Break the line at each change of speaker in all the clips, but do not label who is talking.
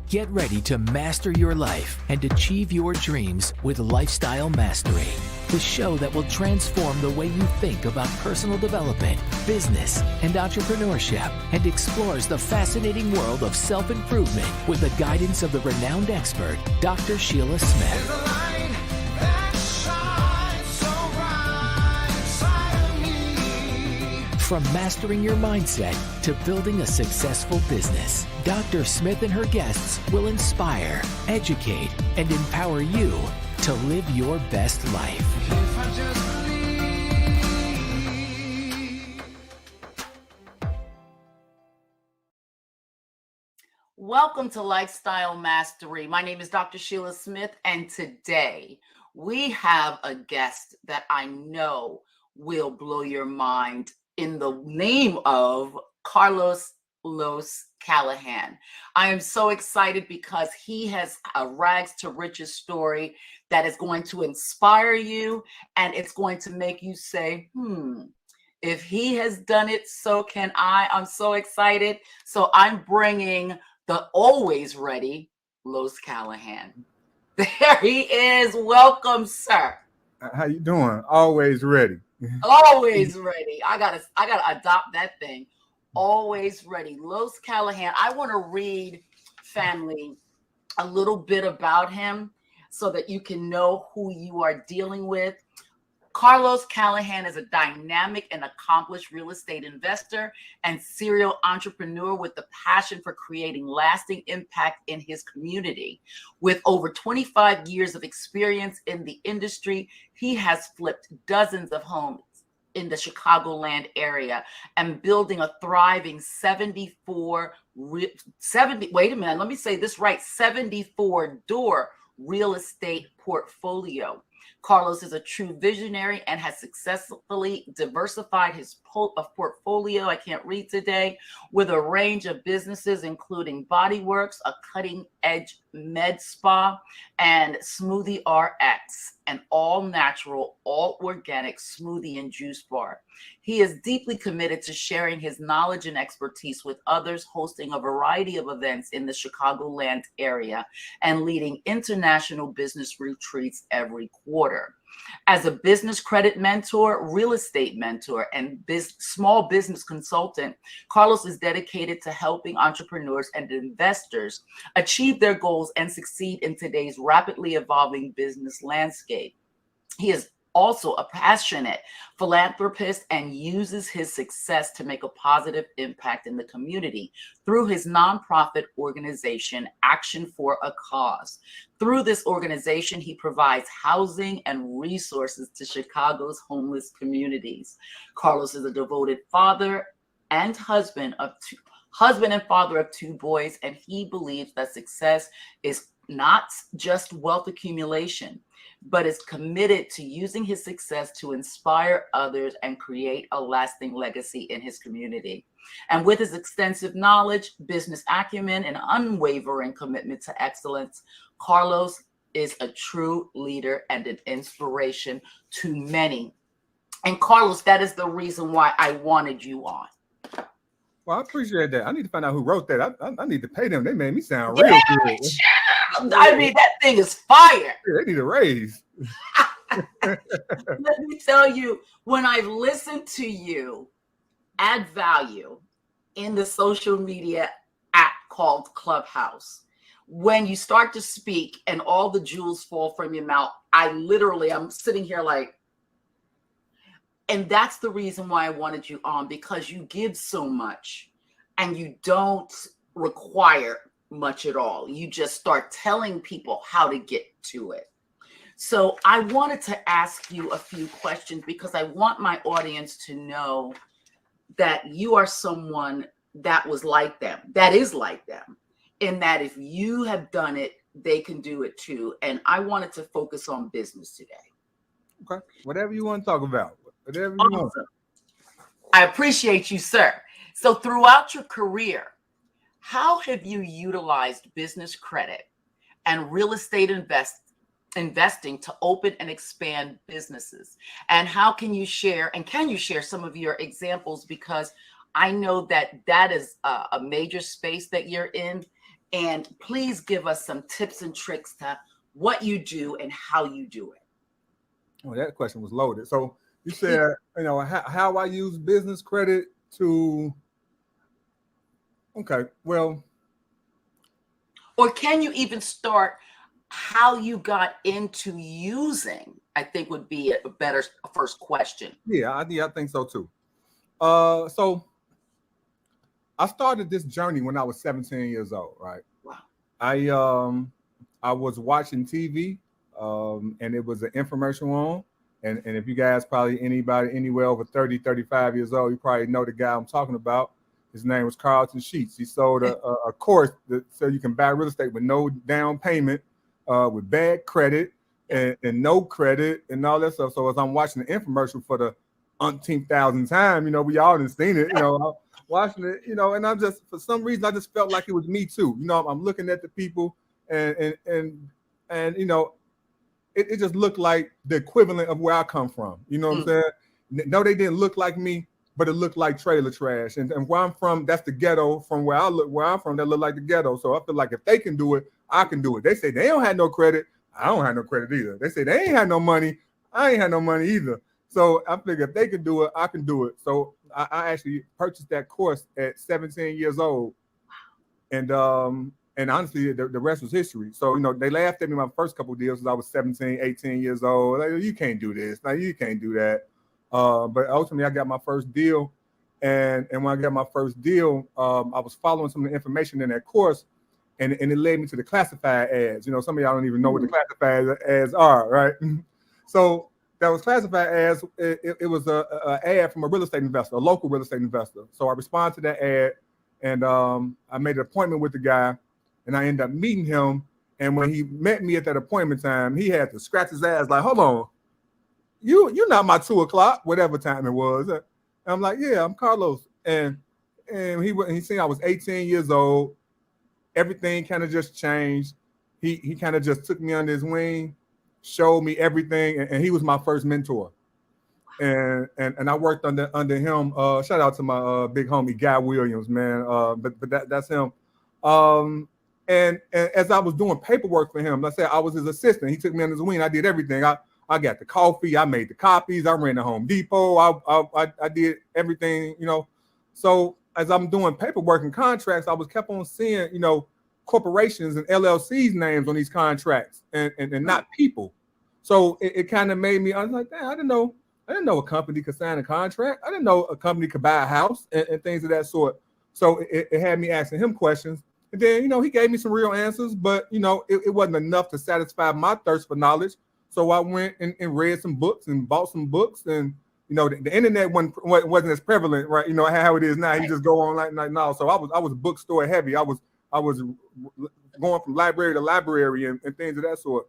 Get ready to master your life and achieve your dreams with Lifestyle Mastery, the show that will transform the way you think about personal development, business, and entrepreneurship, and explores the fascinating world of self-improvement with the guidance of the renowned expert, Dr. Sheila Smith. From mastering your mindset to building a successful business, Dr. Smith and her guests will inspire, educate, and empower you to live your best life.
Welcome to Lifestyle Mastery. My name is Dr. Sheila Smith, and today we have a guest that I know will blow your mind in the name of Carlos Callahan. I am so excited because he has a rags to riches story that is going to inspire you, and it's going to make you say, if he has done it, so can I. I'm so excited. So I'm bringing the always ready Los Callahan. There he is. Welcome, sir.
How you doing? Always ready.
Always ready. I gotta adopt that thing. Always ready. Los Callahan. I want to read, family, a little bit about him so that you can know who you are dealing with. Carlos Callahan is a dynamic and accomplished real estate investor and serial entrepreneur with the passion for creating lasting impact in his community. With over 25 years of experience in the industry, he has flipped dozens of homes in the Chicagoland area and building a thriving 74 door real estate portfolio. Carlos is a true visionary and has successfully diversified his portfolio, I can't read today, with a range of businesses, including Bodyworks, a cutting-edge med spa, and Smoothie RX, an all-natural, all-organic smoothie and juice bar. He is deeply committed to sharing his knowledge and expertise with others, hosting a variety of events in the Chicagoland area and leading international business retreats every quarter. As a business credit mentor, real estate mentor, and small business consultant, Carlos is dedicated to helping entrepreneurs and investors achieve their goals and succeed in today's rapidly evolving business landscape. He is also a passionate philanthropist and uses his success to make a positive impact in the community through his nonprofit organization, Action for a Cause. Through this organization, he provides housing and resources to Chicago's homeless communities. Carlos is a devoted father and husband and father of two boys, and he believes that success is not just wealth accumulation, but is committed to using his success to inspire others and create a lasting legacy in his community. And with his extensive knowledge, business acumen, and unwavering commitment to excellence, Carlos is a true leader and an inspiration to many. And Carlos, that is the reason why I wanted you on.
Well, I appreciate that. I need to find out who wrote that. I need to pay them. They made me sound real good.
I mean, that thing is fire.
Yeah, they need a raise.
Let me tell you, when I've listened to you add value in the social media app called Clubhouse, when you start to speak and all the jewels fall from your mouth, I'm sitting here like, and that's the reason why I wanted you on, because you give so much and you don't require much at all. You just start telling people how to get to it. So I wanted to ask you a few questions because I want my audience to know that you are someone that was like them, that is like them, in that if you have done it, they can do it too. And I wanted to focus on business today.
Okay. Whatever you want to talk about. Whatever you want.
I appreciate you, sir. So throughout your career, how have you utilized business credit and real estate investing to open and expand businesses? And how can you share some of your examples? Because I know that is a major space that you're in. And please give us some tips and tricks to what you do and how you do it.
Oh, that question was loaded. So you said, how I use business credit to. Okay, well.
Or can you even start how you got into using? I think would be a better first question.
Yeah, I think so too. So I started this journey when I was 17 years old, right?
Wow.
I was watching TV, and it was an infomercial on. And if you guys probably anybody anywhere over 30, 35 years old, you probably know the guy I'm talking about. His name was Carlton Sheets. He sold a course so you can buy real estate with no down payment, with bad credit and no credit and all that stuff. So as I'm watching the infomercial for the umpteenth thousand time, we all done seen it, watching it, and I'm just, for some reason, I just felt like it was me too. I'm looking at the people and it just looked like the equivalent of where I come from. You know what I'm saying? No, they didn't look like me, but it looked like trailer trash. And where I'm from, that's the ghetto. From where I'm from, that look like the ghetto. So I feel like if they can do it, I can do it. They say they don't have no credit. I don't have no credit either. They say they ain't had no money. I ain't had no money either. So I figure if they can do it, I can do it. So I actually purchased that course at 17 years old. And honestly, the rest was history. So, they laughed at me my first couple of deals because I was 17, 18 years old. Like, you can't do this. Now, you can't do that. But ultimately, I got my first deal. And when I got my first deal, I was following some of the information in that course. And it led me to the classified ads. Some of y'all don't even know what the classified ads are, right? So that was classified ads. It was a ad from a real estate investor, a local real estate investor. So I responded to that ad, and I made an appointment with the guy, and I ended up meeting him. And when he met me at that appointment time, he had to scratch his ass like, hold on, you're not my 2:00, whatever time it was. And I'm like, yeah, I'm Carlos. And he seen I was 18 years old. Everything kind of just changed. He kind of just took me under his wing, showed me everything, and he was my first mentor. And I worked under him. Shout out to my big homie Guy Williams, man. But that's him. And as I was doing paperwork for him, let's say I was his assistant. He took me under his wing. I did everything. I got the coffee. I made the copies. I ran to Home Depot. I did everything. So as I'm doing paperwork and contracts, I was kept on seeing, corporations and LLCs names on these contracts and not people. So it kind of made me, I was like, damn, I didn't know a company could sign a contract. I didn't know a company could buy a house and things of that sort. So it had me asking him questions. And then, he gave me some real answers, but, it wasn't enough to satisfy my thirst for knowledge. So I went and read some books and bought some books. And, the internet wasn't as prevalent, right? How it is now. You just go on like now. So I was bookstore heavy. I was going from library to library and things of that sort.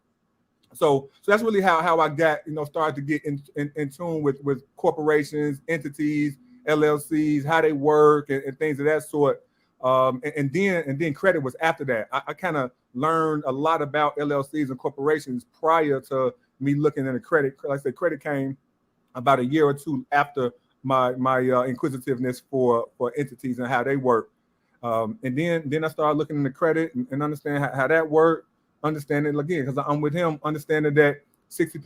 So that's really how I got, started to get in tune with corporations, entities, LLCs, how they work and things of that sort. And then credit was after that. I kind of learned a lot about LLCs and corporations prior to me looking at the credit. Like I said, credit came about a year or two after my inquisitiveness for entities and how they work. And then I started looking into credit and understand how that worked. Understanding again, because I'm with him, understanding that 60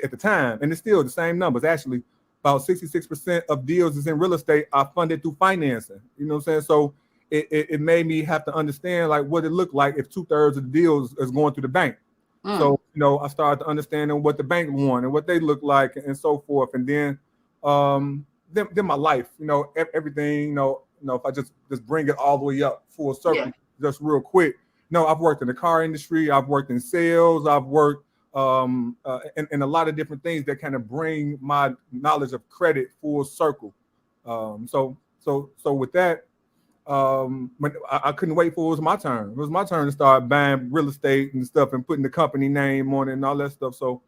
at the time, and it's still the same numbers. Actually, about 66% of deals is in real estate are funded through financing. You know what I'm saying? So it made me have to understand like what it looked like if 2/3 of the deals is going through the bank. So I started to understand what the bank want and what they look like and so forth. And then my life, everything, if I just bring it all the way up full circle, just real quick. I've worked in the car industry. I've worked in sales. I've worked in a lot of different things that kind of bring my knowledge of credit full circle. So with that, when I couldn't wait for it was my turn. It was my turn to start buying real estate and stuff and putting the company name on it and all that stuff. So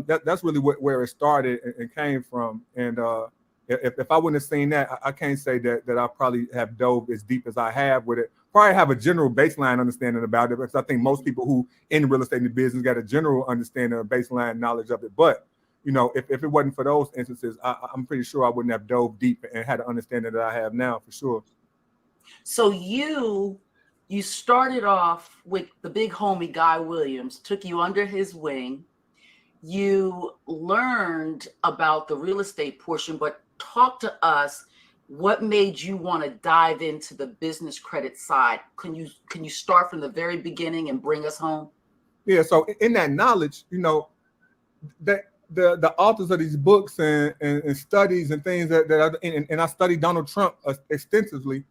that's really where it started and came from. And if I wouldn't have seen that, I can't say that I probably have dove as deep as I have with it. Probably have a general baseline understanding about it, because I think most people who in real estate and business got a general understanding of baseline knowledge of it. But if it wasn't for those instances, I'm pretty sure I wouldn't have dove deep and had an understanding that I have now for sure.
So you You started off with the big homie Guy Williams, took you under his wing. You learned about the real estate portion, but talk to us. What made you want to dive into the business credit side? Can you start from the very beginning and bring us home?
Yeah. So in that knowledge, that the authors of these books and studies and things and I studied Donald Trump extensively.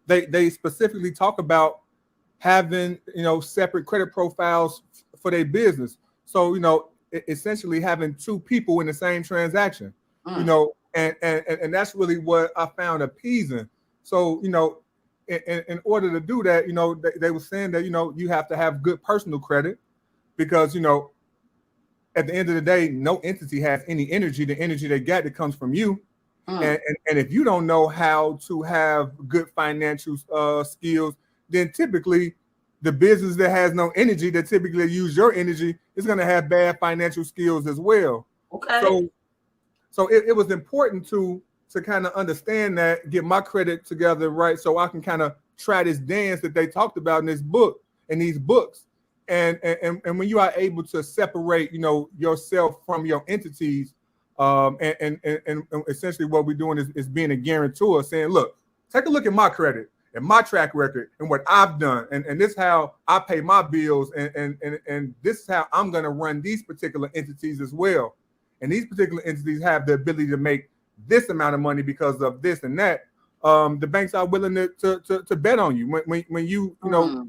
They specifically talk about having separate credit profiles for their business. So essentially having two people in the same transaction. And that's really what I found appeasing. So in order to do that, they were saying that you have to have good personal credit because at the end of the day, no entity has any energy. The energy they get, it comes from you. And if you don't know how to have good financial skills, then typically the business that has no energy, that typically use your energy, is going to have bad financial skills as well.
Okay.
So it was important to kind of understand that, get my credit together, right? So I can kind of try this dance that they talked about in this book, in these books. And when you are able to separate, yourself from your entities, and essentially what we're doing is being a guarantor, saying, look, take a look at my credit and my track record and what I've done, and this is how I pay my bills, and this is how I'm going to run these particular entities as well. And these particular entities have the ability to make this amount of money because of this and that. The banks are willing to bet on you when you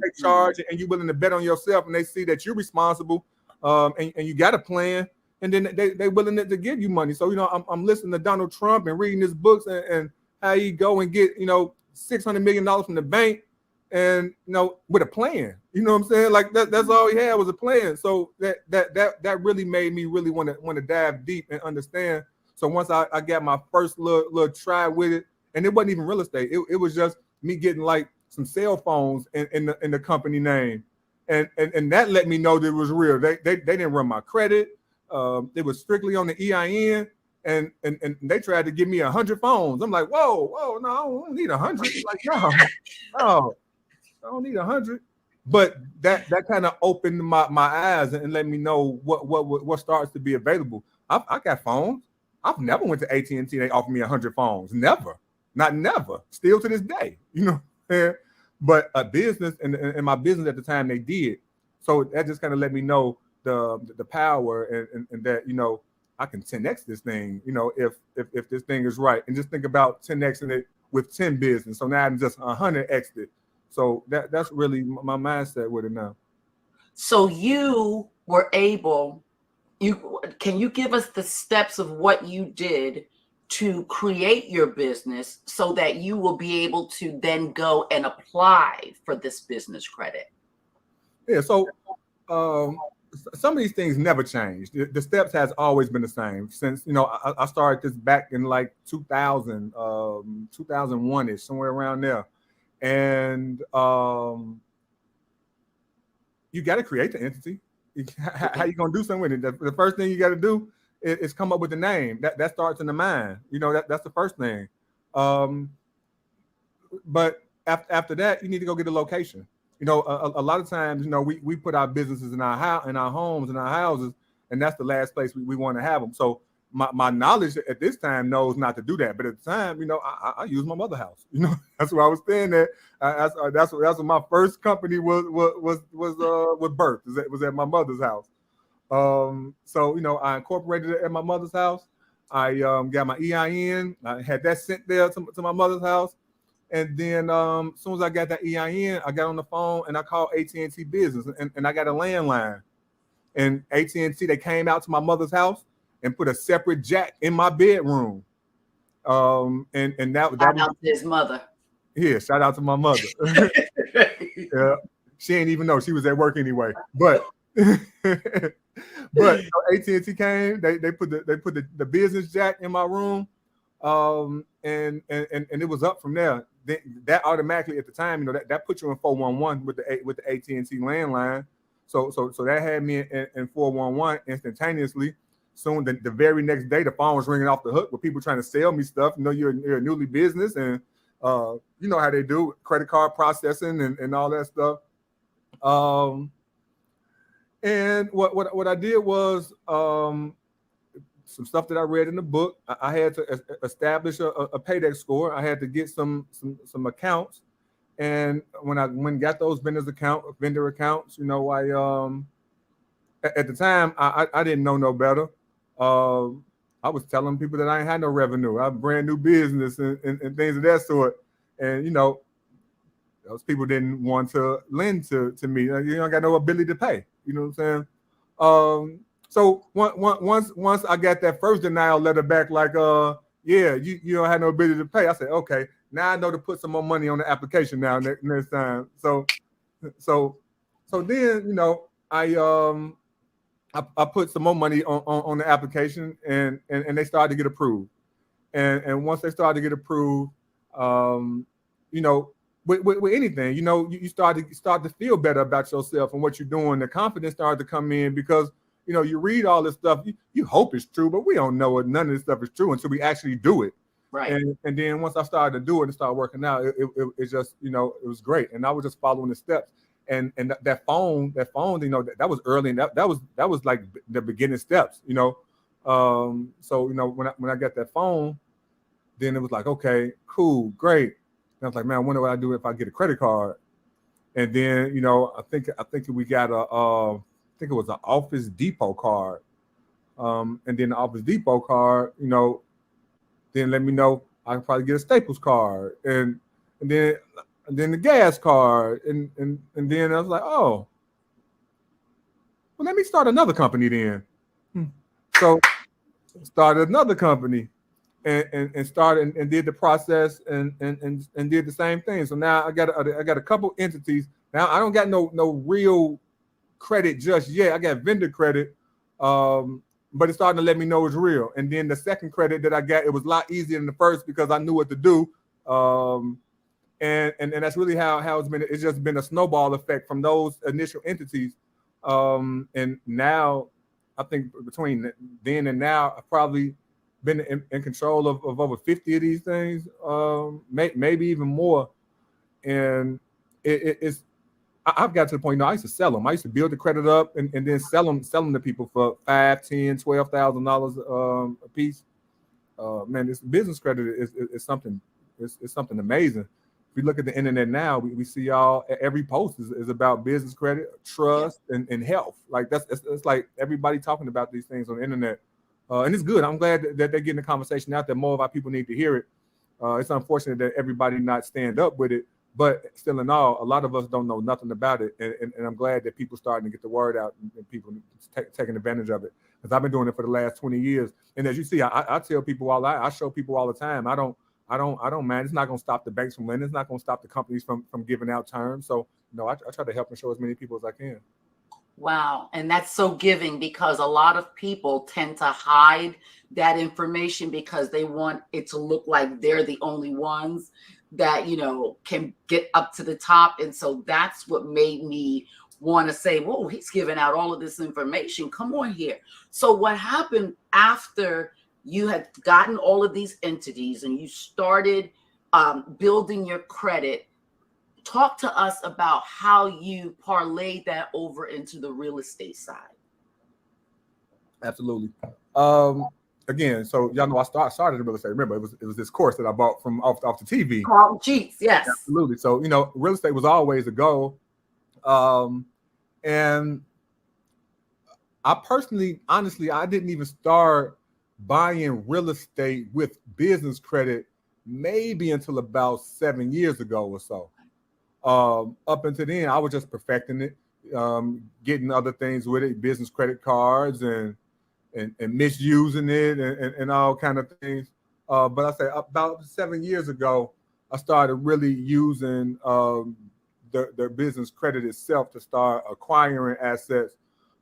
take charge, and you're willing to bet on yourself, and they see that you're responsible, and you got a plan, and then they willing to give you money. So I'm listening to Donald Trump and reading his books and how he go and get $600 million from the bank, and with a plan. You know what I'm saying? Like that's all he had was a plan. So that really made me really want to dive deep and understand. So once I got my first little try with it, and it wasn't even real estate. It was just me getting like some cell phones in the company name, and that let me know that it was real. They didn't run my credit. It was strictly on the EIN, and they tried to give me 100 phones. I'm like, whoa, no, I don't need 100. Like, no, I don't need 100. But that kind of opened my eyes and let me know what starts to be available. I got phones. I've never went to AT&T. They offered me 100 phones. Never. Not never. Still to this day. But a business and my business at the time, they did. So that just kind of let me know the power and that I can 10x this thing. If this thing is right, and just think about 10xing it with 10 business. So now I'm just 100x it. So that's really my mindset with it now.
So you were able. Can you give us the steps of what you did to create your business so that you will be able to then go and apply for this business credit?
Yeah. So some of these things never change. The steps has always been the same since I started this back in like 2000, 2001ish, somewhere around there. And you got to create the entity. How you gonna do something with it? The first thing you got to do is come up with the name. That starts in the mind. That's the first thing. But after that, you need to go get a location. A lot of times, we put our businesses in our homes, in our houses, and that's the last place we want to have them. So my knowledge at this time knows not to do that. But at the time, I use my mother's house. That's where I was staying at. That's what my first company was birth. It was at my mother's house. So I incorporated it at my mother's house. I got my EIN. I had that sent there to my mother's house. And then as soon as I got that EIN, I got on the phone and I called AT&T Business, and I got a landline. And AT&T, they came out to my mother's house and put a separate jack in my bedroom. And that was
out to his mother.
Yeah, shout out to my mother. Yeah, she ain't even know she was at work anyway. But AT&T came. They put the business jack in my room, and it was up from there. That automatically at the time, that put you in 411 with the AT&T landline. So that had me in 411 instantaneously. Soon the very next day, the phone was ringing off the hook with people trying to sell me stuff. You're a newly business, and You know how they do credit card processing and all that stuff. And what I did was some stuff that I read in the book. I had to establish a paydex score. I had to get some accounts, and when I got those vendor accounts, you know, at the time I didn't know no better. I was telling people that I ain't had no revenue. I have a brand new business and things of that sort, and you know, those people didn't want to lend to me. You don't got no ability to pay. You know what I'm saying? So once I got that first denial letter back, like, yeah, you don't have no ability to pay. I said, okay, now I know to put some more money on the application now next time. So then, you know, I put some more money on the application, and they started to get approved. And once they started to get approved, you know, with anything, you know, you start to feel better about yourself and what you're doing. The confidence started to come in because, you know, you read all this stuff, you hope it's true, but we don't know it. None of this stuff is true until we actually do it.
Right.
And then once I started to do it and start working out, it just, you know, it was great. And I was just following the steps. And that phone, you know, that was early, and that was like the beginning steps, you know. So, you know, when I got that phone, then it was like, okay, cool, great. And I was like, man, I wonder what I do if I get a credit card. And then, you know, I think we got I think it was an Office Depot card. And then the Office Depot card, you know, then let me know I can probably get a Staples card, and then the gas card, and then I was like, oh, well, let me start another company then. So started another company, and started and did the process and did the same thing. So now I got a couple entities. Now I don't got no real credit just yet. I got vendor credit, but it's starting to let me know it's real. And then the second credit that I got, it was a lot easier than the first because I knew what to do. And that's really how it's been. It's just been a snowball effect from those initial entities. And now I think between then and now, I've probably been in control of over 50 of these things, maybe even more. And it's I've got to the point, you know, I used to sell them. I used to build the credit up and then sell them to people for $5,000, $10,000, $12,000 a piece. Man, this business credit is something. It's something amazing. If you look at the internet now, we see every post is about business credit, trust, and health. Like it's like everybody talking about these things on the internet, and it's good. I'm glad that they're getting the conversation out there. More of our people need to hear it. It's unfortunate that everybody not stand up with it, but still in all, a lot of us don't know nothing about it, and I'm glad that people starting to get the word out and people taking advantage of it. Because I've been doing it for the last 20 years, and as you see, I tell people I show people all the time. I don't, man. It's not going to stop the banks from lending. It's not going to stop the companies from giving out terms. So, you know, I try to help and show as many people as I can.
Wow. And that's so giving, because a lot of people tend to hide that information because they want it to look like they're the only ones that, you know, can get up to the top. And so that's what made me want to say, whoa, he's giving out all of this information. Come on here. So what happened after you had gotten all of these entities and you started building your credit? Talk to us about how you parlayed that over into the real estate side.
Absolutely. Again, so y'all know I started in real estate. Remember, it was this course that I bought from off the TV.
Carl Cheats, yes.
Absolutely. So, you know, real estate was always a goal. And I personally, honestly, I didn't even start buying real estate with business credit maybe until about 7 years ago or so. Up until then, I was just perfecting it, getting other things with it, business credit cards and misusing it and all kind of things. But I say about 7 years ago, I started really using the business credit itself to start acquiring assets.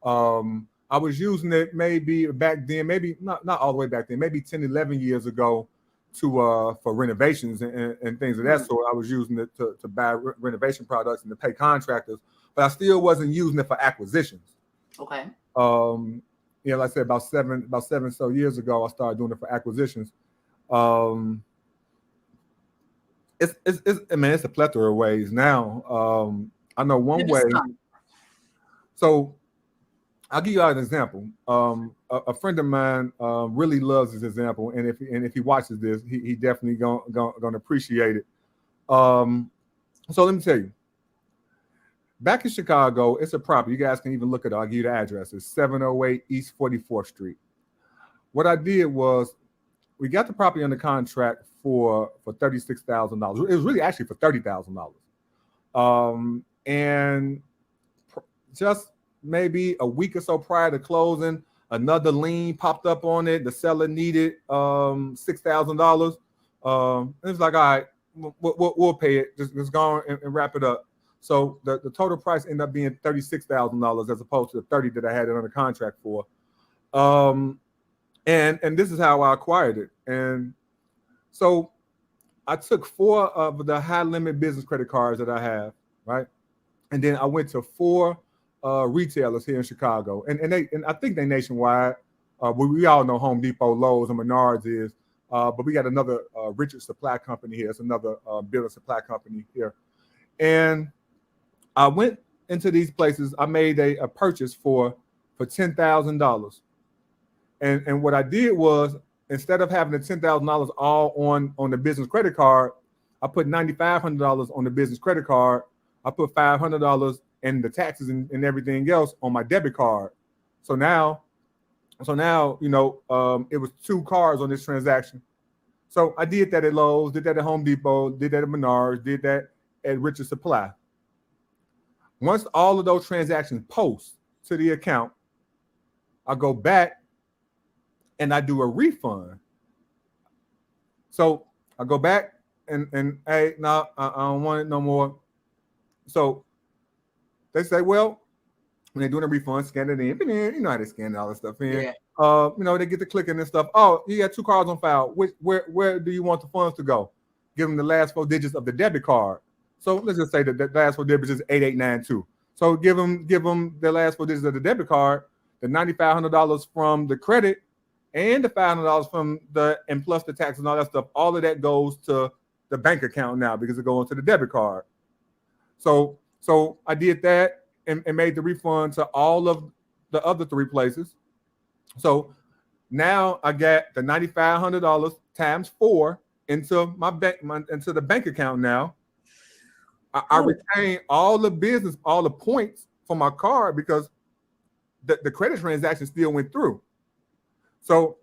I was using it maybe back then, maybe not all the way back then, maybe 10, 11 years ago to for renovations and things of that sort. I was using it to buy renovation products and to pay contractors, but I still wasn't using it for acquisitions.
Okay.
You know, like I said, about seven so years ago, I started doing it for acquisitions. It's I mean, it's a plethora of ways now. I know one way. So I'll give you an example. A friend of mine really loves this example, and if he watches this, he definitely gonna appreciate it. So let me tell you. Back in Chicago, it's a property. You guys can even look it up. I'll give you the address. It's 708 East 44th Street. What I did was we got the property under contract for $36,000. It was really actually for $30,000. And just maybe a week or so prior to closing, another lien popped up on it. The seller needed $6,000. It's like, all right, we'll pay it. Just go and wrap it up. So the total price ended up being $36,000 as opposed to the $30,000 that I had it under contract for. And this is how I acquired it. And so I took 4 of the high limit business credit cards that I have, right? And then I went to 4 retailers here in Chicago, and I think they nationwide. We all know Home Depot, Lowe's, and Menards is, but we got another Richard Supply Company here. It's another building supply company here, and I went into these places. I made a purchase for $10,000, and what I did was, instead of having the $10,000 all on the business credit card, I put $9,500 on the business credit card. I put $500 and the taxes and everything else on my debit card. So now, you know, it was 2 cards on this transaction. So I did that at Lowe's, did that at Home Depot, did that at Menards, did that at Richard Supply. Once all of those transactions post to the account, I go back and I do a refund. So I go back and hey, no, I don't want it no more. So they say, well, when they're doing a refund, scan it in. You know how they scan all this stuff in.
Yeah.
You know, they get to clicking and stuff. Oh, you got 2 cards on file. Where do you want the funds to go? Give them the last 4 digits of the debit card. So let's just say that the last 4 digits is 8892. So give them the last 4 digits of the debit card, the $9,500 from the credit, and the $500 from and plus the tax and all that stuff. All of that goes to the bank account now because it goes to the debit card. So I did that and made the refund to all of the other 3 places. So now I got the $9,500 times 4 into my bank, into the bank account now. I retain all the business, all the points for my card because the credit transaction still went through. So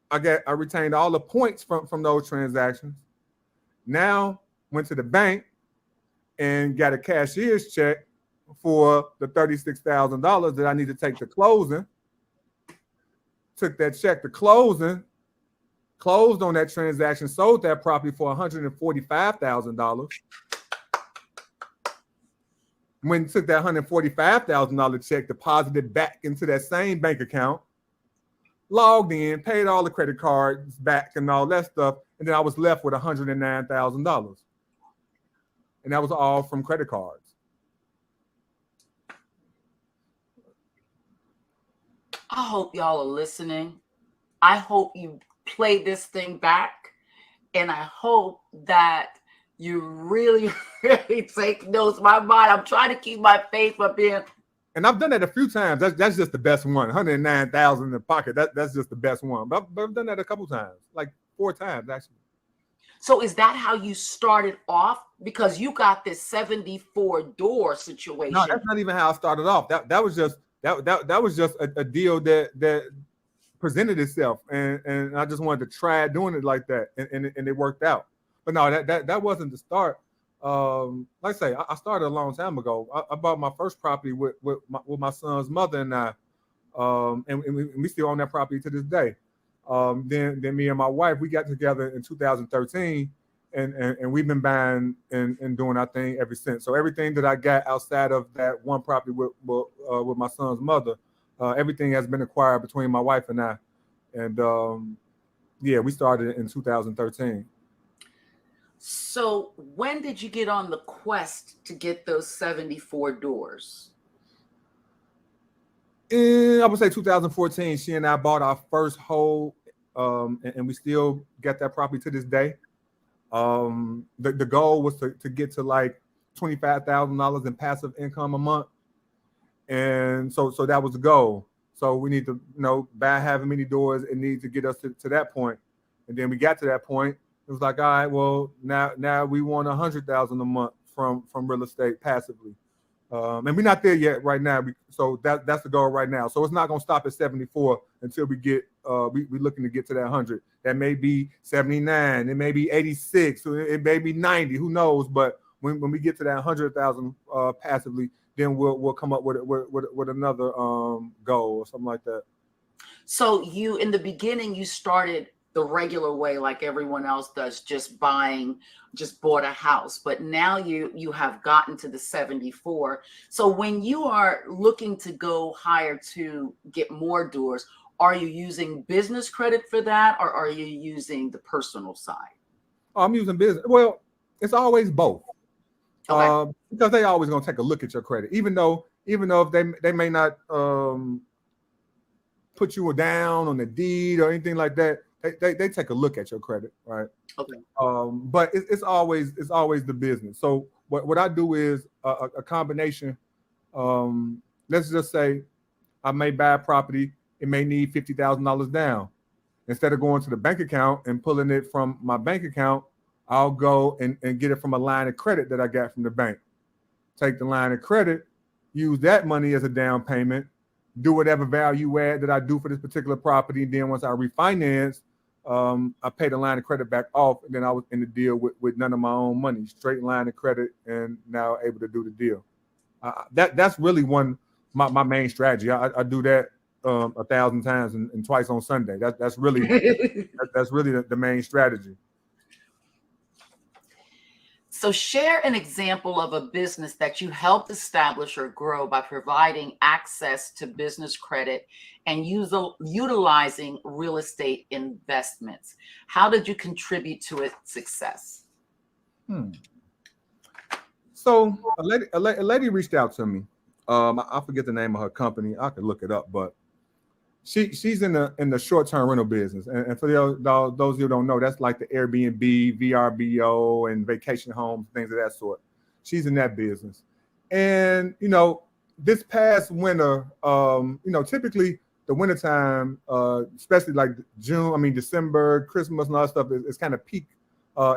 I retained all the points from those transactions. Now went to the bank and got a cashier's check for the $36,000 that I need to take to closing. Took that check to closing, closed on that transaction, sold that property for $145,000. When took that $145,000 check, deposited back into that same bank account, logged in, paid all the credit cards back and all that stuff, and then I was left with $109,000. And that was all from credit cards.
I hope y'all are listening. I hope you play this thing back, and I hope that you really, really take notes. My mind, I'm trying to keep my face from being.
And I've done that a few times. That's just the best one. $109,000 in the pocket. That's just the best one. But I've done that a couple times, like 4 times actually.
So is that how you started off? Because you got this 74-door situation.
No, that's not even how I started off. That was just a deal that presented itself, and I just wanted to try doing it like that, and it worked out. But no, that wasn't the start. Like I say, I started a long time ago. I bought my first property with my son's mother and I, and we still own that property to this day. Then me and my wife, we got together in 2013, and we've been buying and doing our thing ever since. So everything that I got outside of that one property with my son's mother, everything has been acquired between my wife and I. And yeah, we started in 2013.
So when did you get on the quest to get those 74 doors?
I would say 2014, she and I bought our first home, and we still got that property to this day. The goal was to get to like $25,000 in passive income a month, and so that was the goal. So we need to, buy however many doors it needs to get us to that point. And then we got to that point. It was like, all right, well, now we want 100,000 a month from real estate passively. And we're not there yet right now. So that's the goal right now. So it's not going to stop at 74 until we get, we're looking to get to that 100. That may be 79. It may be 86. It may be 90. Who knows? But when we get to that 100,000 passively, then we'll come up with another goal or something like that.
So you, in the beginning, you started the regular way, like everyone else does, just bought a house. But now you have gotten to the 74. So when you are looking to go higher to get more doors, are you using business credit for that, or are you using the personal side?
I'm using business. Well, it's always both.
Okay.
Because they always gonna take a look at your credit, even though if they may not put you down on the deed or anything like that. They take a look at your credit, right?
Okay.
But it's always the business. So what I do is a combination. Let's just say I may buy a property. It may need $50,000 down. Instead of going to the bank account and pulling it from my bank account, I'll go and get it from a line of credit that I got from the bank. Take the line of credit, use that money as a down payment, do whatever value add that I do for this particular property. And then once I refinance, I pay the line of credit back off, and then I was in the deal with none of my own money, straight line of credit, and now able to do the deal. That's really my main strategy. I do that 1,000 times and twice on Sunday. That's really the main strategy.
So share an example of a business that you helped establish or grow by providing access to business credit and utilizing real estate investments. How did you contribute to its success?
So a lady reached out to me. I forget the name of her company. I could look it up, but she's in the short-term rental business. And for those who don't know, that's like the Airbnb, VRBO, and vacation homes, things of that sort. She's in that business. And, this past winter, typically the wintertime, especially like December, Christmas and all that stuff is kind of peak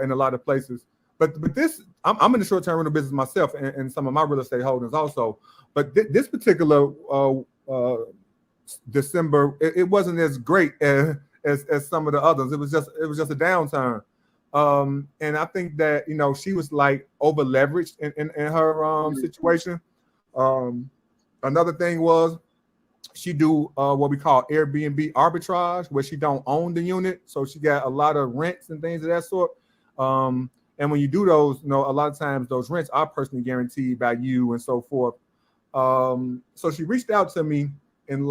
in a lot of places. But this, I'm in the short-term rental business myself and some of my real estate holdings also. But this particular December, it wasn't as great as some of the others. It was just a downturn. And I think that she was like over leveraged in her situation. Another thing was she do what we call Airbnb arbitrage, where she don't own the unit, so she got a lot of rents and things of that sort. And when you do those, a lot of times those rents are personally guaranteed by you and so forth. So she reached out to me in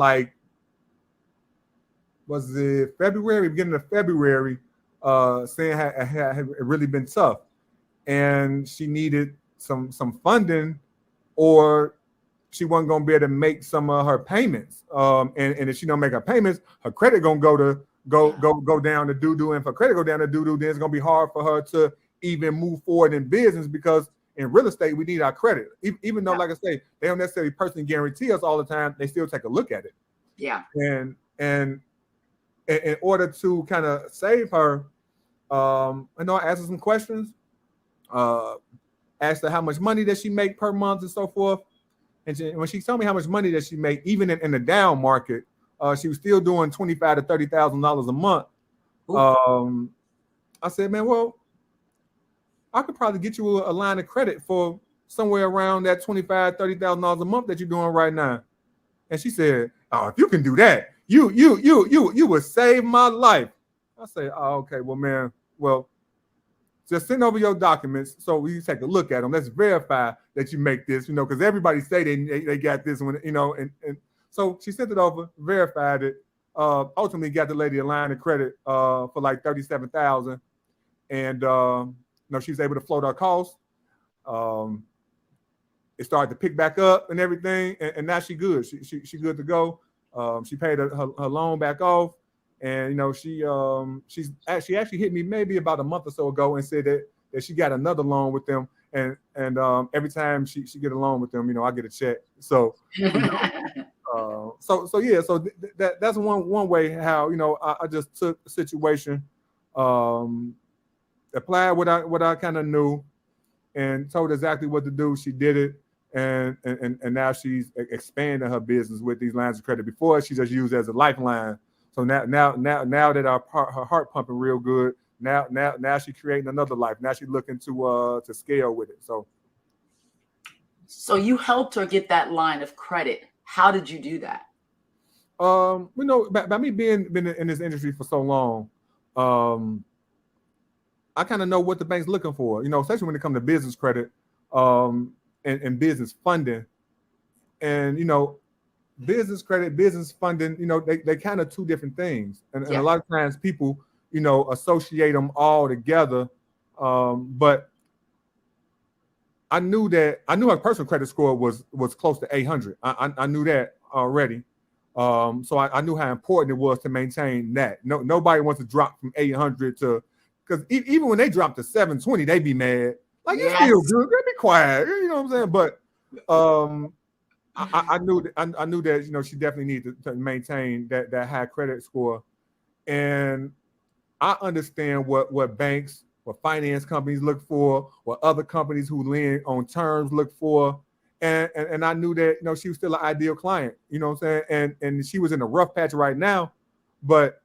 was it February, beginning of February, saying it had really been tough, and she needed some funding, or she wasn't gonna be able to make some of her payments. And if she don't make her payments, her credit gonna go down to doo-doo, and if her credit go down to doo-doo, then it's gonna be hard for her to even move forward in business, because in real estate we need our credit. Even though, like I say, they don't necessarily personally guarantee us all the time, they still take a look at it.
Yeah.
And in order to kind of save her, I asked her some questions, asked her how much money does she make per month and so forth. And when she told me how much money that she make, even in the down market, she was still doing $25,000 to $30,000 a month. I said, man, well, I could probably get you a line of credit for somewhere around that $25,000, $30,000 a month that you're doing right now. And she said, oh, if you can do that, you would save my life. I say, oh, okay, well, man, just send over your documents so we take a look at them. Let's verify that you make this, because everybody say they got this one, and so she sent it over, verified it, ultimately got the lady a line of credit for like $37,000, and she was able to float her costs. It started to pick back up and everything, and now she good. She good to go. She paid her loan back off, And she's actually hit me maybe about a month or so ago and said that she got another loan with them, and every time she get a loan with them, I get a check. So that's one way how I just took a situation, applied what I kind of knew, and told exactly what to do. She did it, and now she's expanding her business with these lines of credit. Before, she just used it as a lifeline. So now that her heart pumping real good, now she's creating another life. Now she's looking to scale with it.
So you helped her get that line of credit. How did you do that?
By me being in this industry for so long, I kind of know what the bank's looking for, especially when it comes to business credit, and business funding. And, business credit, business funding, they kind of two different things. And a lot of times people, associate them all together. But I knew her personal credit score was close to 800. I knew that already. So I knew how important it was to maintain that. Nobody wants to drop from 800 to, because even when they drop to 720, they be mad. Like, you feel good, girl, be quiet. You know what I'm saying? But I knew that she definitely needed to maintain that high credit score. And I understand what banks, what finance companies look for, what other companies who lend on terms look for. And I knew that she was still an ideal client, you know what I'm saying? And she was in a rough patch right now, but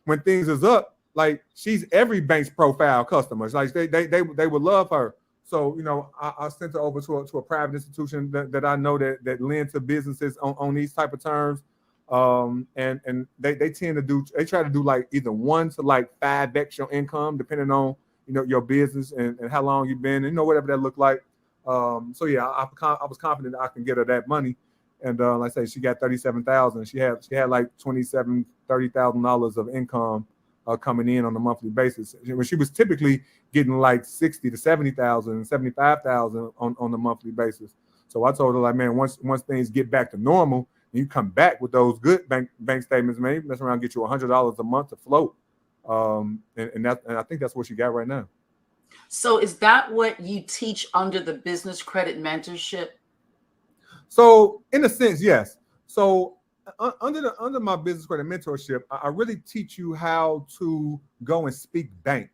when things is up, like, she's every bank's profile customers. Like, they would love her. So I sent her over to a private institution that I know that lend to businesses on these type of terms. And they try to do like either 1 to like 5x your income, depending on your business and how long you've been, and whatever that look like. So yeah, I was confident that I can get her that money. And like I say, she got 37,000. She had like $30,000 of income coming in on a monthly basis, when she was typically getting like 60 to 70,000, 75,000 on a monthly basis. So I told her, like, man, once things get back to normal, you come back with those good bank statements, maybe that's around get you $100 a month to float. And I think that's what she got right now.
So is that what you teach under the business credit mentorship?
So in a sense, yes. So under my business credit mentorship, I really teach you how to go and speak bank,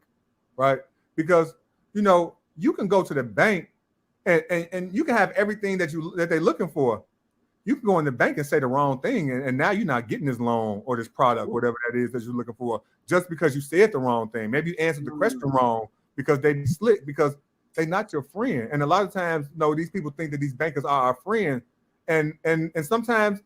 right? Because you can go to the bank and you can have everything that they're looking for. You can go in the bank and say the wrong thing, and now you're not getting this loan or this product, whatever that is that you're looking for, just because you said the wrong thing. Maybe you answered the question wrong because they slick, because they're not your friend. And a lot of times, these people think that these bankers are our friend, and sometimes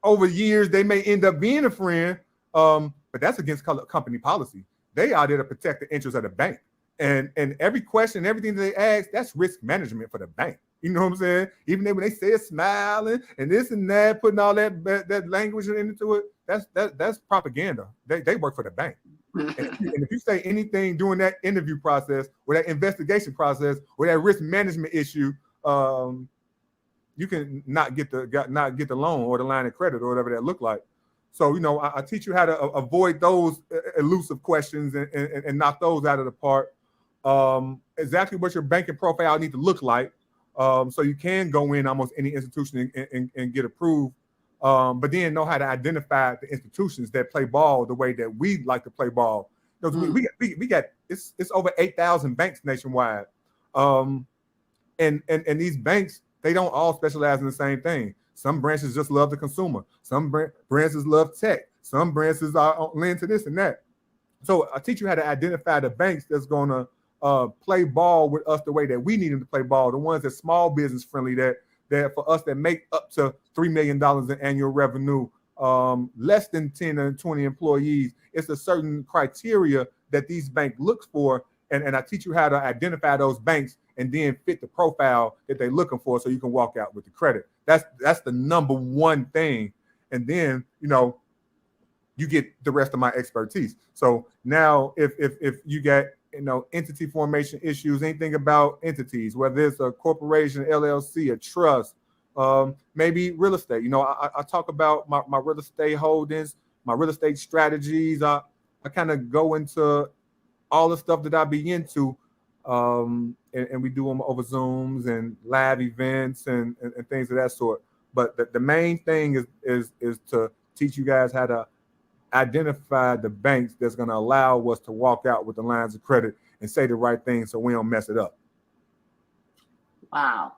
over years they may end up being a friend, but that's against company policy. They are there to protect the interests of the bank, and every question, everything that they ask, that's risk management for the bank. You know what I'm saying? Even when they say it's smiling and this and that, putting all that language into it, that's propaganda. They work for the bank. And if you say anything during that interview process or that investigation process or that risk management issue, you can not get the loan or the line of credit or whatever that look like. So I teach you how to avoid those elusive questions and knock those out of the park. Exactly what your banking profile need to look like. So you can go in almost any institution and get approved, but then know how to identify the institutions that play ball the way that we like to play ball. We got it's over 8,000 banks nationwide, and these banks, they don't all specialize in the same thing. Some branches just love the consumer. Some branches love tech. Some branches are lend to this and that. So I teach you how to identify the banks that's gonna play ball with us the way that we need them to play ball. The ones that's small business friendly, that for us that make up to $3 million in annual revenue, less than 10 and 20 employees. It's a certain criteria that these banks look for. And I teach you how to identify those banks and then fit the profile that they're looking for, so you can walk out with the credit. That's the number one thing. And then, you get the rest of my expertise. So now if you get entity formation issues, anything about entities, whether it's a corporation, LLC, a trust, maybe real estate. I talk about my real estate holdings, my real estate strategies. I kind of go into all the stuff that I be into, and we do them over Zooms and live events and things of that sort. But the main thing is to teach you guys how to identify the banks that's going to allow us to walk out with the lines of credit and say the right thing so we don't mess it up.
Wow.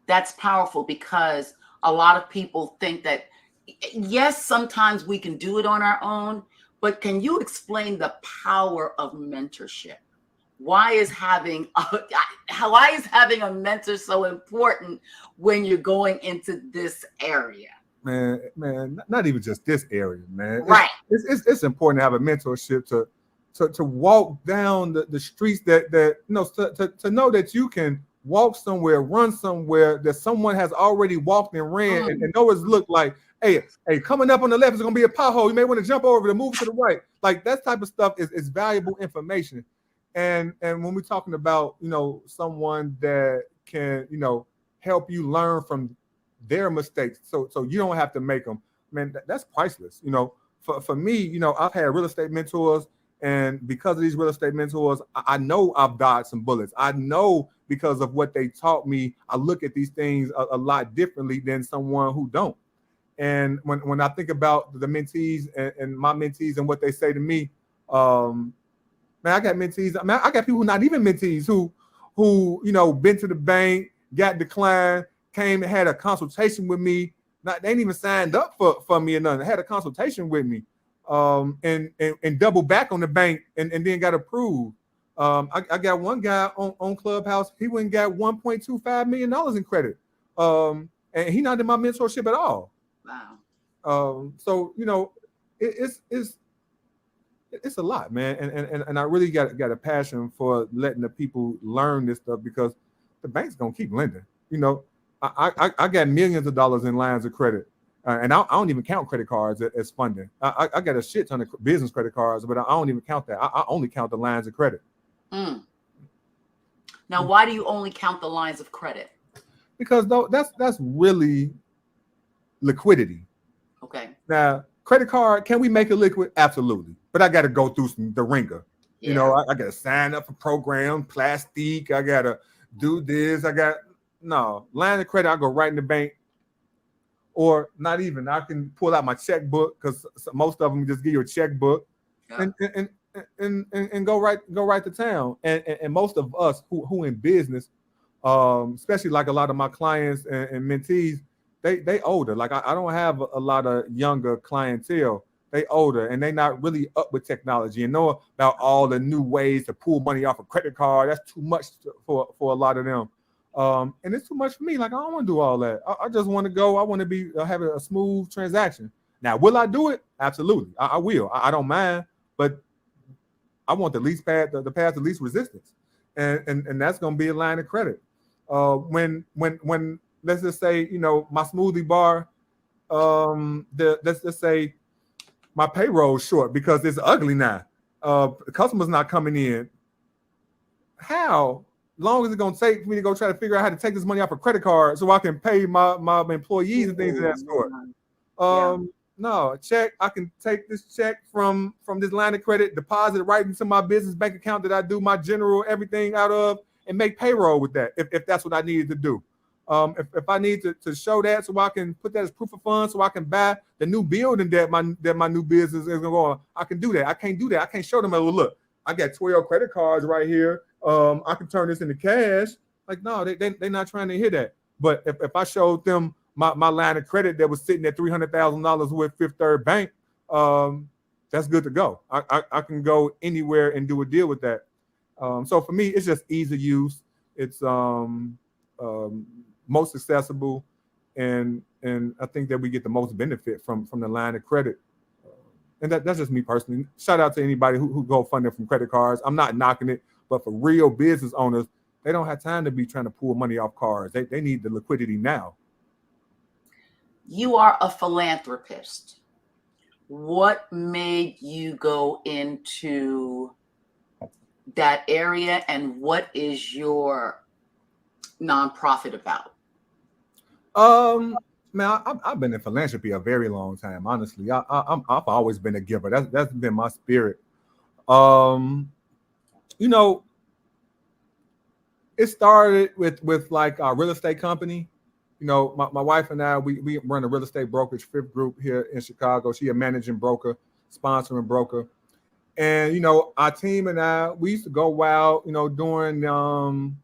That's powerful, because a lot of people think that, yes, sometimes we can do it on our own, but can you explain the power of mentorship? Why is having a mentor so important when you're going into this area?
Man, not even just this area, man.
Right.
It's important to have a mentorship to walk down the streets that to know that you can walk somewhere, run somewhere that someone has already walked and ran, and know it's look like, hey, coming up on the left is gonna be a pothole. You may want to jump over to move to the right. Like that type of stuff is valuable information. And when we're talking about, someone that can, help you learn from their mistakes, so you don't have to make them, man, that's priceless. For me, I've had real estate mentors, and because of these real estate mentors, I know I've dodged some bullets. I know because of what they taught me, I look at these things a lot differently than someone who don't. And when I think about the mentees and my mentees and what they say to me, man, I got mentees. Man, I got people who not even mentees who been to the bank, got declined, came and had a consultation with me. They ain't even signed up for me or nothing. Had a consultation with me, and double back on the bank and then got approved. I got one guy on Clubhouse. He went and got $1.25 million in credit, and he not in my mentorship at all.
Wow.
So it's a lot, man, and I really got a passion for letting the people learn this stuff, because the bank's gonna keep lending. I got millions of dollars in lines of credit, and I don't even count credit cards as funding. I got a shit ton of business credit cards, but I don't even count that. I only count the lines of credit.
Now, why do you only count the lines of credit?
Because that's really liquidity.
Okay.
Now, credit card, can we make it liquid? Absolutely. But I got to go through the ringer.
Yeah.
I got to sign up for program, plastic. I got to do this. Line of credit, I go right in the bank. Or not even. I can pull out my checkbook, because most of them just give you a checkbook, and go right to town. And most of us who in business, especially like a lot of my clients and mentees, they older. Like I don't have a lot of younger clientele. They older, and they not really up with technology and know about all the new ways to pull money off a credit card. That's too much for a lot of them. And it's too much for me. Like, I don't want to do all that. I just want to go. I want to be having a smooth transaction. Now, will I do it? Absolutely. I will. I don't mind, but I want the least path, the path of least resistance. And that's going to be a line of credit. When let's just say, my smoothie bar, let's just say my payroll is short because it's ugly now. The customer's not coming in. How long is it going to take for me to go try to figure out how to take this money off a credit card so I can pay my employees and things of that sort? No, check. I can take this check from this line of credit, deposit it right into my business bank account that I do my general everything out of, and make payroll with that if that's what I needed to do. If I need to show that so I can put that as proof of funds so I can buy the new building that my new business is going to go on, I can do that. I can't do that. I can't show them, well, look, I got 12 credit cards right here. I can turn this into cash. Like, no, they're not trying to hear that. But if I showed them my line of credit that was sitting at $300,000 with Fifth Third Bank, that's good to go. I can go anywhere and do a deal with that. So for me, it's just easy use. It's most accessible, and I think that we get the most benefit from the line of credit. And that's just me personally. Shout out to anybody who go funding from credit cards. I'm not knocking it, but for real business owners, they don't have time to be trying to pull money off cards. They need the liquidity now.
You are a philanthropist. What made you go into that area, and what is your nonprofit about?
Man, I've been in philanthropy a very long time. Honestly, I've always been a giver. That's been my spirit. Um, you know, it started with like our real estate company. You know, my wife and I, we run a real estate brokerage fifth group here in Chicago. She a managing broker, sponsoring broker. And you know, our team and I, we used to go out, you know, during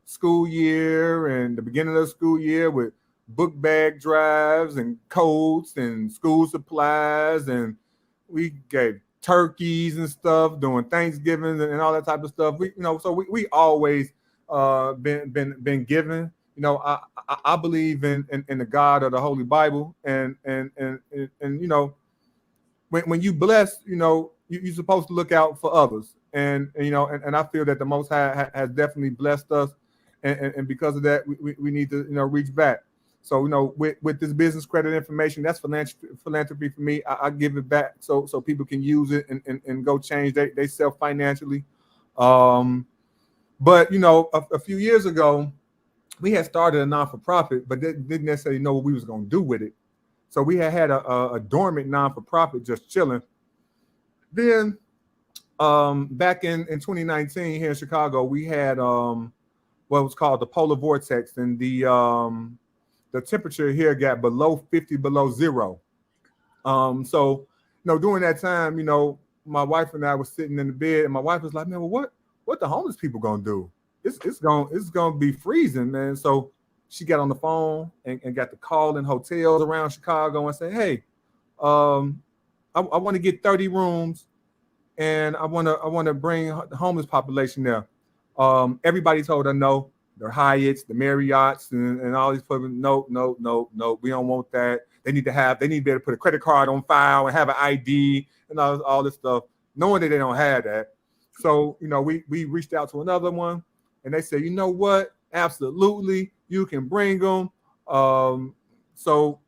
school year and the beginning of the school year with book bag drives and coats and school supplies, and we gave turkeys and stuff during Thanksgiving and all that type of stuff. We, you know, so we always been given. You know, I believe in the God of the Holy Bible, and you know, when you bless, you know, you're supposed to look out for others, and you know, and I feel that the Most High has definitely blessed us, and because of that, we need to, you know, reach back. So you know, with this business credit information, that's philanthropy for me. I give it back so people can use it and go change they self financially. But you know, a few years ago, we had started a non-for-profit, but didn't necessarily know what we was going to do with it. So we had a dormant non-for-profit just chilling. Then back in 2019 here in Chicago, we had what was called the polar vortex, and the temperature here got below 50, below zero. So you know, during that time, you know, my wife and I was sitting in the bed, and my wife was like, "Man, well, what the homeless people gonna do? It's gonna be freezing, man." So she got on the phone and got to call in hotels around Chicago and say, "Hey, I want to get 30 rooms, and I want to bring the homeless population there." Everybody told her no. The Hyatts, the Marriotts, and all these people. No, no, no, no. We don't want that. They need to be able to put a credit card on file and have an ID and all this stuff, knowing that they don't have that. So you know, we reached out to another one, and they said, "You know what? Absolutely, you can bring them." So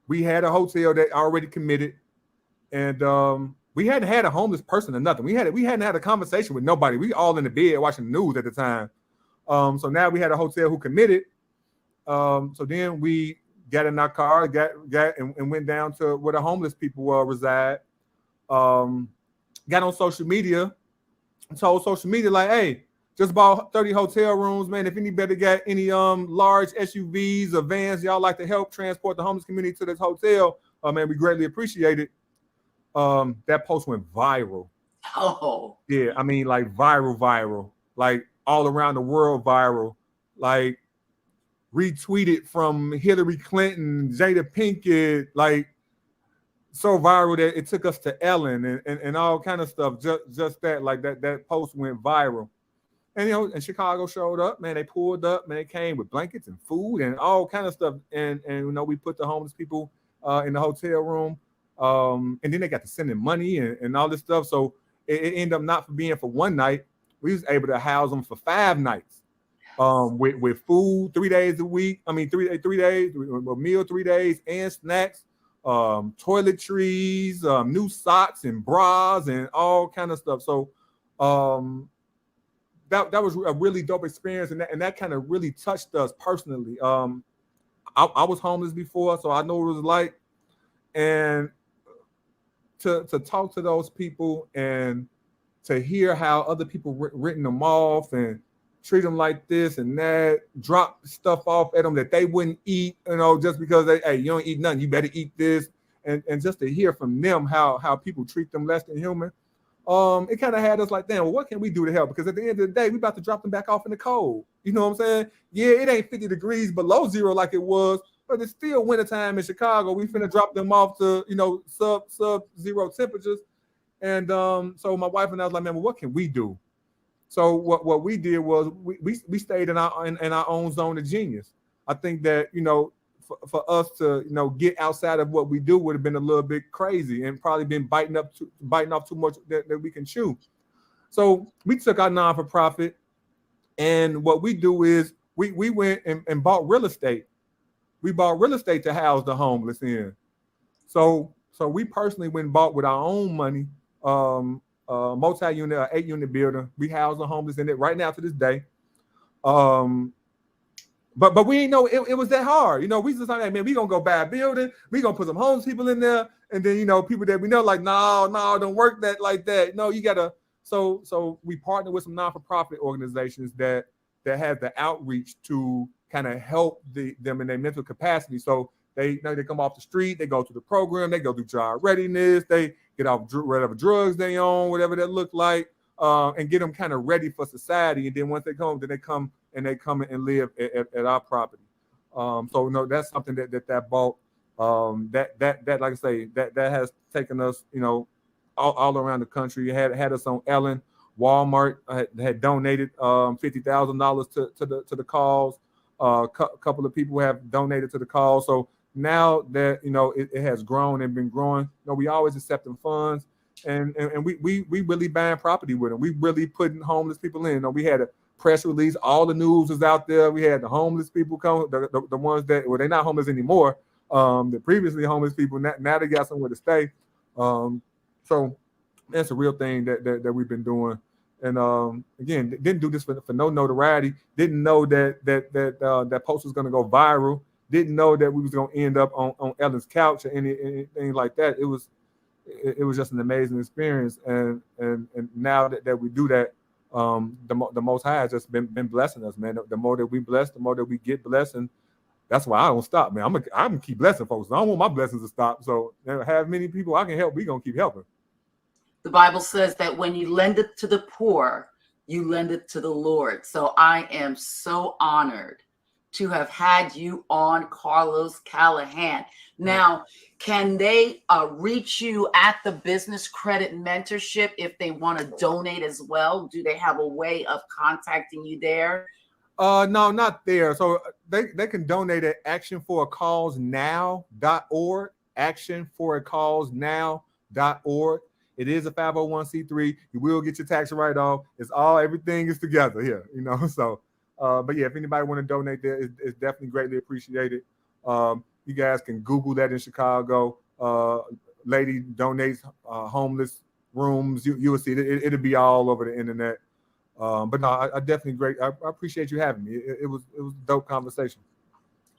we had a hotel that already committed, and we hadn't had a homeless person or nothing. We hadn't had a conversation with nobody. We all in the bed watching the news at the time. So now we had a hotel who committed. So then we got in our car, and went down to where the homeless people reside. Got on social media, and told social media like, "Hey, just bought 30 hotel rooms, man. If anybody got any large SUVs or vans, y'all like to help transport the homeless community to this hotel, man, we greatly appreciate it." That post went viral.
Oh,
Yeah, I mean, like viral, like all around the world viral, like retweeted from Hillary Clinton, Jada Pinkett, like so viral that it took us to Ellen and all kind of stuff. Just that, like that post went viral. And you know, and Chicago showed up, man. They pulled up, man. They came with blankets and food and all kind of stuff. And you know, we put the homeless people in the hotel room. And then they got to send in money and all this stuff. So it ended up not for being for one night. We was able to house them for 5 nights. With food 3 days a week. I mean, three days, a meal 3 days, and snacks, toiletries, new socks and bras and all kind of stuff. So that was a really dope experience, and that kind of really touched us personally. I was homeless before, so I know what it was like, and to talk to those people and to hear how other people written them off and treat them like this and that, drop stuff off at them that they wouldn't eat, you know, just because hey, you don't eat nothing, you better eat this, and just to hear from them how people treat them less than human. It kind of had us like, damn, well, what can we do to help? Because at the end of the day, we about to drop them back off in the cold. You know what I'm saying? Yeah, it ain't 50 degrees below zero like it was, but it's still wintertime in Chicago. We finna drop them off to, you know, sub-zero temperatures. And so my wife and I was like, man, well, what can we do? So what we did was we stayed in our own zone of genius. I think that, you know, for us to, you know, get outside of what we do would have been a little bit crazy and probably been biting off too much that we can chew. So we took our non-for-profit, and what we do is we went and bought real estate. We bought real estate to house the homeless in. So we personally went and bought with our own money, multi-unit, 8-unit building. We house the homeless in it right now to this day. But we ain't know it was that hard. You know, we just thought, man, we gonna go buy a building, we gonna put some homeless people in there, and then, you know, people that we know, like, no, don't work that like that. No, you gotta. So we partner with some non-for-profit organizations that have the outreach to kind of help them in their mental capacity. So they come off the street, they go to the program, they go through job readiness, they get off whatever drugs they own, whatever that look like, and get them kind of ready for society. And then once they come, then they come and live at our property. So no, that's something that bought that like I say, that has taken us, you know, all around the country. Had us on Ellen. Walmart had donated $50,000 to the cause. Couple of people have donated to the cause. So now that, you know, it has grown and been growing, you know, we always accepting funds, and we really buying property with them. We really putting homeless people in. You know, we had a press release. All the news was out there. We had the homeless people come, the ones that, well, they're not homeless anymore. The previously homeless people, now they got somewhere to stay. So that's a real thing that we've been doing. And again, didn't do this for no notoriety. Didn't know that post was going to go viral. Didn't know that we was going to end up on Ellen's couch or anything like that. It was just an amazing experience. And now that we do that, the Most High has just been blessing us, man. The more that we bless, the more that we get blessed, and that's why I don't stop, man. I'm gonna keep blessing folks. I don't want my blessings to stop. So have many people I can help. We gonna keep helping.
The Bible says that when you lend it to the poor, you lend it to the Lord. So I am so honored to have had you on, Carlos Callahan. Now, can they reach you at the Business Credit Mentorship if they want to donate as well? Do they have a way of contacting you there?
No, not there. So they can donate at actionforacauseNow.org, actionforacauseNow.org. It is a 501c3. You will get your tax write-off. Everything is together here, you know. So, but yeah, if anybody want to donate there, it's definitely greatly appreciated. You guys can Google that in Chicago. Lady donates homeless rooms. You will see it. It'll be all over the internet. But no, I definitely I appreciate you having me. It was a dope conversation.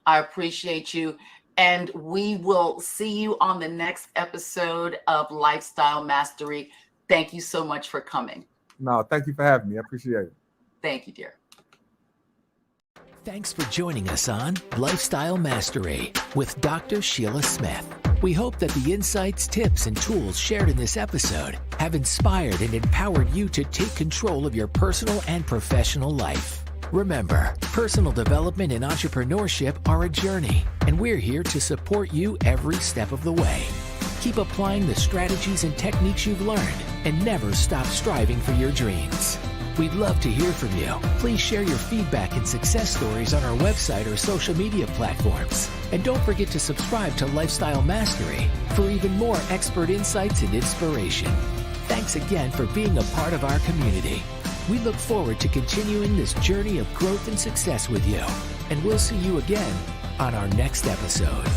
I appreciate you. And we will see you on the next episode of Lifestyle Mastery. Thank you so much for coming.
No, thank you for having me. I appreciate it.
Thank you, dear.
Thanks for joining us on Lifestyle Mastery with Dr. Sheila Smith. We hope that the insights, tips, and tools shared in this episode have inspired and empowered you to take control of your personal and professional life. Remember, personal development and entrepreneurship are a journey, and we're here to support you every step of the way. Keep applying the strategies and techniques you've learned, and never stop striving for your dreams. We'd love to hear from you. Please share your feedback and success stories on our website or social media platforms. And don't forget to subscribe to Lifestyle Mastery for even more expert insights and inspiration. Thanks again for being a part of our community. We look forward to continuing this journey of growth and success with you. And we'll see you again on our next episode.